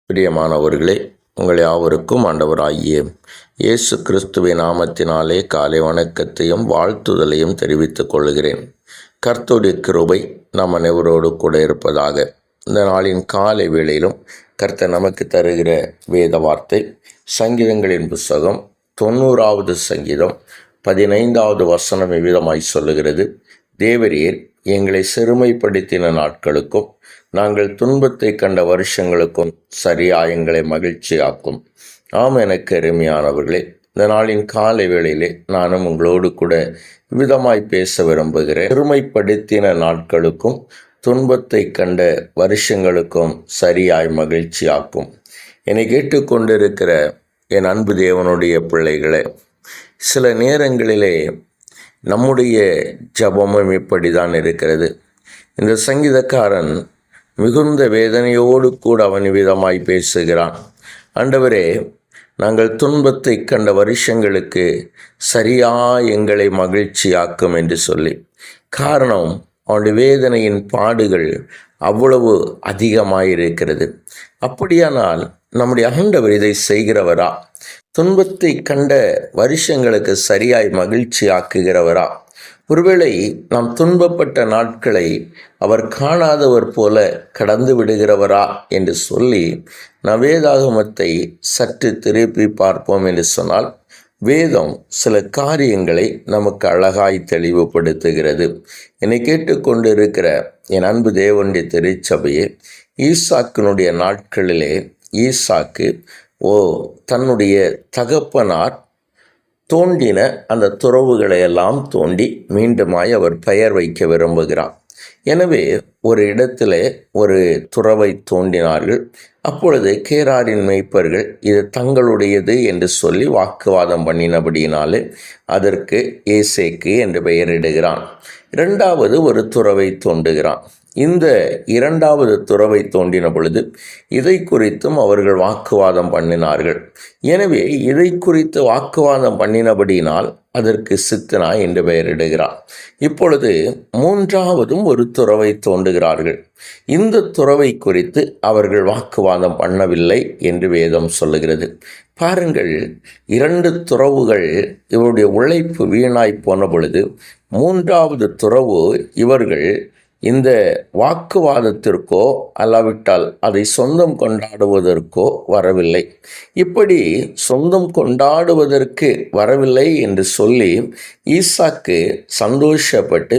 பிரியமானவர்களே, உங்கள் யாவருக்கும் ஆண்டவராகிய இயேசு கிறிஸ்துவின் நாமத்தினாலே காலை வணக்கத்தையும் வாழ்த்துதலையும் தெரிவித்துக் கொள்கிறேன். கர்த்தருடைய கிருபை நம் அனைவரோடு கூட இருப்பதாக. இந்த நாளின் காலை வேளையிலும் கர்த்தர் நமக்கு தருகிற வேத வார்த்தை சங்கீதங்களின் புஸ்தகம் 90வது சங்கீதம் 15வது வசனம் இவ்விதமாய் சொல்லுகிறது. தேவரீர் எங்களை சிறுமைப்படுத்தின நாட்களுக்கும் நாங்கள் துன்பத்தை கண்ட வருஷங்களுக்கும் சரியா எங்களை மகிழ்ச்சியாக்கும். எனக்கு அருமையானவர்களே, இந்த நாளின் காலை வேளையிலே நானும் உங்களோடு கூட விதமாய் பேச விரும்புகிறேன். சிறுமைப்படுத்தின நாட்களுக்கும் துன்பத்தை கண்ட வருஷங்களுக்கும் சரியாய் மகிழ்ச்சியாக்கும். என்னை கேட்டுக்கொண்டிருக்கிற என் அன்பு தேவனுடைய பிள்ளைகளே, சில நேரங்களிலே நம்முடைய ஜபமும் இப்படி தான் இருக்கிறது. இந்த சங்கீதக்காரன் மிகுந்த வேதனையோடு கூட அவன் விதமாய் பேசுகிறான். ஆண்டவரே, நாங்கள் துன்பத்தை கண்ட வருஷங்களுக்கு சரியா எங்களை மகிழ்ச்சியாக்கும் என்று சொல்லி. காரணம், அவனுடைய வேதனையின் பாடுகள் அவ்வளவு அதிகமாயிருக்கிறது. அப்படியானால் நம்முடைய ஆண்டவர் இதை செய்கிறவரா? துன்பத்தை கண்ட வருஷங்களுக்கு சரியாய் மகிழ்ச்சி ஆக்குகிறவரா? ஒருவேளை நாம் துன்பப்பட்ட நாட்களை அவர் காணாதவர் போல கடந்து விடுகிறவரா என்று சொல்லி நாம் வேதாகமத்தை சற்று திருப்பி பார்ப்போம் என்று சொன்னால், வேதம் சில காரியங்களை நமக்கு அழகாய் தெளிவுபடுத்துகிறது. என்னை கேட்டுக்கொண்டிருக்கிற என் அன்பு தேவனுடைய திருச்சபையே, ஈசாக்கினுடைய நாட்களிலே ஈசாக்கு தன்னுடைய தகப்பனார் தோண்டின அந்த துறவுகளை எல்லாம் தோண்டி மீண்டுமாய் அவர் பெயர் வைக்க விரும்புகிறார். எனவே ஒரு இடத்திலே ஒரு துறவை தோண்டினார்கள். அப்பொழுது கேராரின் மேய்ப்பர்கள் இது தங்களுடையது என்று சொல்லி வாக்குவாதம் பண்ணினபடியினாலே அதற்கு ஏசேக்கு என்று பெயரிடுகிறான். இரண்டாவது ஒரு துறவை தோண்டுகிறான். இந்த இரண்டாவது துறவை தோண்டின பொழுது இதை குறித்தும் அவர்கள் வாக்குவாதம் பண்ணினார்கள். எனவே இதை குறித்து வாக்குவாதம் பண்ணினபடியினால் அதற்கு சித்தனா என்று பெயரிடுகிறார். இப்பொழுது மூன்றாவதும் ஒரு துறவை தோண்டுகிறார்கள். இந்த துறவை குறித்து அவர்கள் வாக்குவாதம் பண்ணவில்லை என்று வேதம் சொல்லுகிறது. பாருங்கள், இரண்டு துறவுகள் இவருடைய உழைப்பு வீணாய் போன பொழுது மூன்றாவது துறவு இவர்கள் இந்த வாக்குவாதத்திற்கோ அல்லாவிட்டால் அதை சொந்தம் கொண்டாடுவதற்கோ வரவில்லை. இப்படி சொந்தம் கொண்டாடுவதற்கு வரவில்லை என்று சொல்லி ஈசாக்கு சந்தோஷப்பட்டு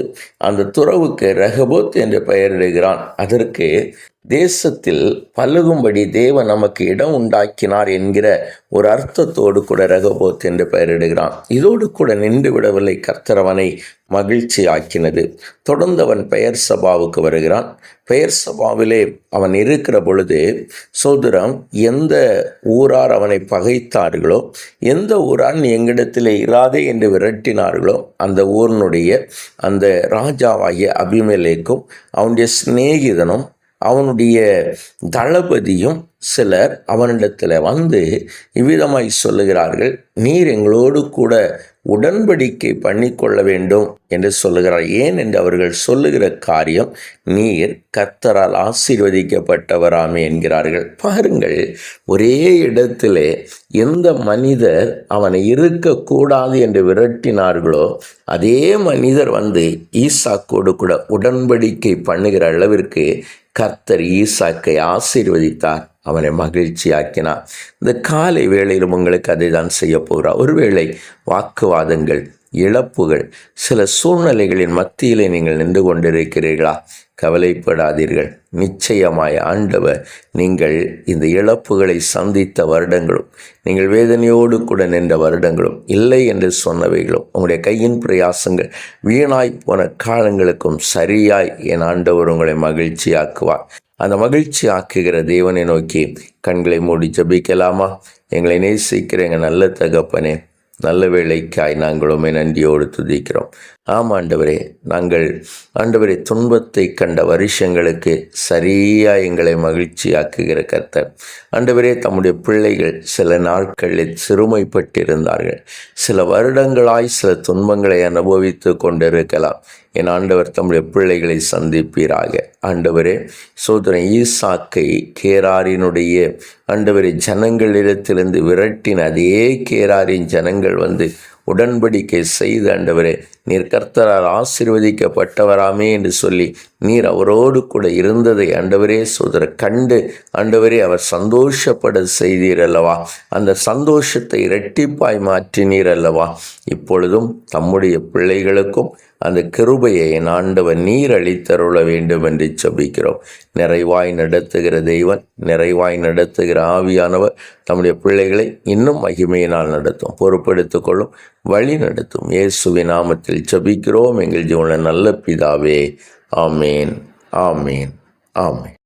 அந்த துறவுக்கு ரெகபோத் என்று பெயரிடுகிறான். அதற்கு தேசத்தில் பலுகும்படி தேவன் நமக்கு இடம் உண்டாக்கினார் என்கிற ஒரு அர்த்தத்தோடு கூட ரெகபோத் என்று பெயரிடுகிறான். இதோடு கூட நின்று விடவில்லை. கர்த்தரவனை மகிழ்ச்சி ஆக்கினது. தொடர்ந்து அவன் பெயர் சபாவுக்கு வருகிறான். பெயர் சபாவிலே அவன் இருக்கிற பொழுது சோதரம் எந்த ஊரார் அவனை பகைத்தார்களோ, எந்த ஊரார் நீ எங்களிடத்திலே இராதே என்று விரட்டினார்களோ, அந்த ஊரினுடைய அந்த ராஜாவாகிய அபிமெலேக்கும் அவனுடைய சிநேகிதனும் அவனுடைய தளபதியும் சிலர் அவனிடத்தில் வந்து இவ்விதமாய் சொல்லுகிறார்கள், நீர் எங்களோடு கூட உடன்படிக்கை பண்ணிக்கொள்ள வேண்டும் என்று சொல்லுகிறார். ஏன் என்று அவர்கள் சொல்லுகிற காரியம், நீர் கர்த்தரால் ஆசீர்வதிக்கப்பட்டவராமே என்கிறார்கள். பாருங்கள், ஒரே இடத்திலே எந்த மனிதர் அவனை இருக்கக்கூடாது என்று விரட்டினார்களோ அதே மனிதர் வந்து ஈசாக்கோடு கூட உடன்படிக்கை பண்ணுகிற அளவிற்கு கர்த்தர் ஈசாக்கை ஆசீர்வதித்தார், அவனை மகிழ்ச்சியாக்கினார். இந்த காலை வேளையிலும் உங்களுக்கு அதை தான் செய்ய போகிறார். ஒருவேளை வாக்குவாதங்கள், இழப்புகள், சில சூழ்நிலைகளின் மத்தியிலே நீங்கள் நின்று கொண்டிருக்கிறீர்களா? கவலைப்படாதீர்கள். நிச்சயமாய் ஆண்டவர் நீங்கள் இந்த இழப்புகளை சந்தித்த வருடங்களும், நீங்கள் வேதனையோடு கூட நின்ற வருடங்களும், இல்லை என்று சொன்னவைகளும், உங்களுடைய கையின் பிரயாசங்கள் வீணாய் போன காலங்களுக்கும் சரியாய் என் ஆண்டவர் உங்களை மகிழ்ச்சியாக்குவார். அந்த மகிழ்ச்சி ஆக்குகிற தேவனை நோக்கி கண்களை மூடி ஜபிக்கலாமா? எங்களை நேசிக்கிற எங்கள் நல்ல தகப்பனே, நல்ல வேளைக்காய் நாங்களுமே நன்றியோடு துதிக்கிறோம். ஆண்டவரே, நாங்கள் ஆண்டவரே துன்பத்தை கண்ட வருஷங்களுக்கு சரியா எங்களை மகிழ்ச்சியாக்குகிற கர்த்தர். ஆண்டவரே, தம்முடைய பிள்ளைகள் சில நாட்களில் சிறுமைப்பட்டிருந்தார்கள். சில வருடங்களாய் சில துன்பங்களை அனுபவித்து கொண்டிருக்கலாம். என் ஆண்டவர் தம்முடைய பிள்ளைகளை சந்திப்பீராக. ஆண்டவரே, சோதரன் ஈசாக்கை கேராரினுடைய ஆண்டவரை ஜனங்களிடத்திலிருந்து விரட்டின அதே கேராரின் ஜனங்கள் வந்து உடன்படிக்கை செய்து, ஆண்டவரே நீர் கர்த்தரால் ஆசீர்வதிக்கப்பட்டவராமே என்று சொல்லி நீர் அவரோடு கூட இருந்ததை ஆண்டவரே சோதர கண்டு ஆண்டவரே அவர் சந்தோஷப்பட செய்தீர் அல்லவா. அந்த சந்தோஷத்தை இரட்டிப்பாய் மாற்றினீர் அல்லவா. இப்பொழுதும் தம்முடைய பிள்ளைகளுக்கும் அந்த கிருபையை என் ஆண்டவர் நீர் அளித்தருள வேண்டும் என்று ஜெபிக்கிறோம். நிறைவாய் நடத்துகிற தெய்வன், நிறைவாய் நடத்துகிற ஆவியானவர் தம்முடைய பிள்ளைகளை இன்னும் மகிமையினால் நடத்தும், பொறுப்பெடுத்துக் கொள்ளும், வழி நடத்தும். இயேசுவின் நாமத்தில் ஜெபிக்கிறோம் எங்கள் ஜீவனுள்ள நல்ல பிதாவே. ஆமேன், ஆமேன், ஆமேன்.